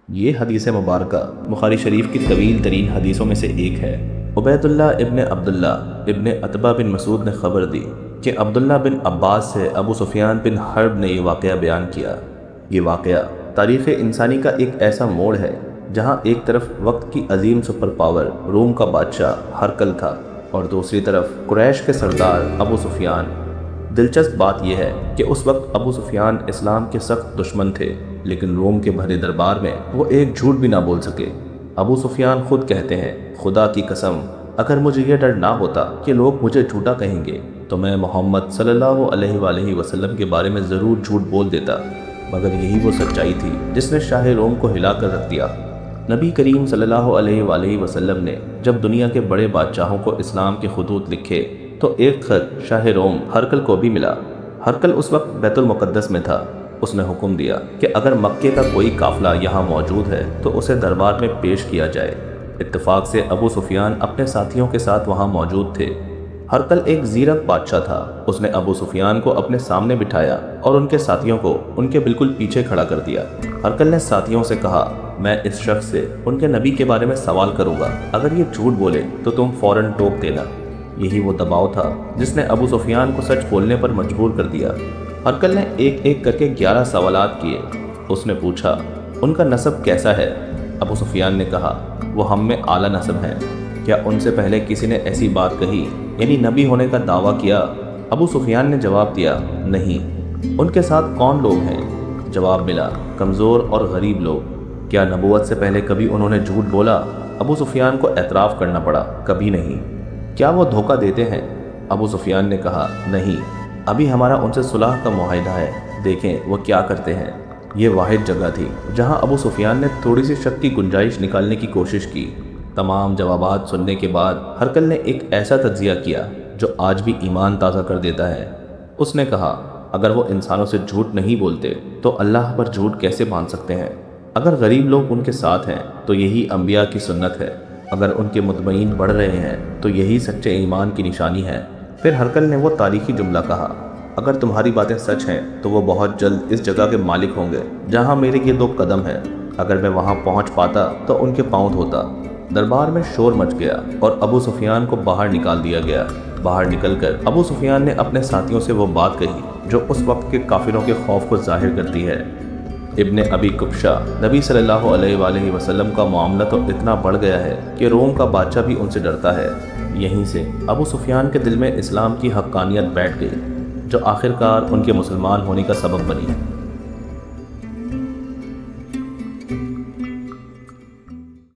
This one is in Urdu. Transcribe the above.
یہ حدیث مبارکہ بخاری شریف کی طویل ترین حدیثوں میں سے ایک ہے۔ عبید اللہ ابن عبداللہ ابن عتبہ بن مسعود نے خبر دی کہ عبداللہ بن عباس سے ابو سفیان بن حرب نے یہ واقعہ بیان کیا۔ یہ واقعہ تاریخ انسانی کا ایک ایسا موڑ ہے جہاں ایک طرف وقت کی عظیم سپر پاور روم کا بادشاہ ہرقل تھا اور دوسری طرف قریش کے سردار ابو سفیان۔ دلچسپ بات یہ ہے کہ اس وقت ابو سفیان اسلام کے سخت دشمن تھے، لیکن روم کے بھرے دربار میں وہ ایک جھوٹ بھی نہ بول سکے۔ ابو سفیان خود کہتے ہیں، خدا کی قسم اگر مجھے یہ ڈر نہ ہوتا کہ لوگ مجھے جھوٹا کہیں گے تو میں محمد صلی اللہ علیہ وآلہ وسلم کے بارے میں ضرور جھوٹ بول دیتا، مگر یہی وہ سچائی تھی جس نے شاہ روم کو ہلا کر رکھ دیا۔ نبی کریم صلی اللہ علیہ وآلہ وسلم نے جب دنیا کے بڑے بادشاہوں کو اسلام کے خطوط لکھے تو ایک خط شاہ روم ہرقل کو بھی ملا۔ ہرقل اس وقت بیت المقدس میں تھا۔ اس نے حکم دیا کہ اگر مکے کا کوئی قافلہ یہاں موجود ہے تو اسے دربار میں پیش کیا جائے۔ اتفاق سے ابو سفیان اپنے ساتھیوں کے ساتھ وہاں موجود تھے۔ ہرقل ایک زیرک بادشاہ تھا۔ اس نے ابو سفیان کو اپنے سامنے بٹھایا اور ان کے ساتھیوں کو ان کے بالکل پیچھے کھڑا کر دیا۔ ہرقل نے ساتھیوں سے کہا، میں اس شخص سے ان کے نبی کے بارے میں سوال کروں گا، اگر یہ جھوٹ بولے تو تم فوراً ٹوک دینا۔ یہی وہ دباؤ تھا جس نے ابو سفیان کو سچ بولنے پر مجبور کر دیا۔ ہرقل نے ایک ایک کر کے 11 سوالات کیے۔ اس نے پوچھا، ان کا نسب کیسا ہے؟ ابو سفیان نے کہا، وہ ہم میں اعلیٰ نسب ہیں۔ کیا ان سے پہلے کسی نے ایسی بات کہی، یعنی نبی ہونے کا دعویٰ کیا؟ ابو سفیان نے جواب دیا، نہیں۔ ان کے ساتھ کون لوگ ہیں؟ جواب ملا، کمزور اور غریب لوگ۔ کیا نبوت سے پہلے کبھی انہوں نے جھوٹ بولا؟ ابو سفیان کو اعتراف کرنا پڑا، کبھی نہیں۔ کیا وہ دھوکہ دیتے ہیں؟ ابو سفیان نے کہا، نہیں، ابھی ہمارا ان سے صلح کا معاہدہ ہے، دیکھیں وہ کیا کرتے ہیں۔ یہ واحد جگہ تھی جہاں ابو سفیان نے تھوڑی سی شک کی گنجائش نکالنے کی کوشش کی۔ تمام جوابات سننے کے بعد ہرقل نے ایک ایسا تجزیہ کیا جو آج بھی ایمان تازہ کر دیتا ہے۔ اس نے کہا، اگر وہ انسانوں سے جھوٹ نہیں بولتے تو اللہ پر جھوٹ کیسے باندھ سکتے ہیں؟ اگر غریب لوگ ان کے ساتھ ہیں تو یہی انبیاء کی سنت ہے، اگر ان کے مطمئن بڑھ رہے ہیں تو یہی سچے ایمان کی نشانی ہے۔ پھر ہرقل نے وہ تاریخی جملہ کہا، اگر تمہاری باتیں سچ ہیں تو وہ بہت جلد اس جگہ کے مالک ہوں گے جہاں میرے یہ 2 قدم ہیں۔ اگر میں وہاں پہنچ پاتا تو ان کے پاؤں دھوتا۔ دربار میں شور مچ گیا اور ابو سفیان کو باہر نکال دیا گیا۔ باہر نکل کر ابو سفیان نے اپنے ساتھیوں سے وہ بات کہی جو اس وقت کے کافروں کے خوف کو ظاہر کرتی ہے۔ ابن ابی کبشہ، نبی صلی اللہ علیہ وآلہ وسلم کا معاملہ تو اتنا بڑھ گیا ہے کہ روم کا بادشاہ بھی ان سے ڈرتا ہے۔ یہیں سے ابو سفیان کے دل میں اسلام کی حقانیت بیٹھ گئی، جو آخرکار ان کے مسلمان ہونے کا سبب بنی۔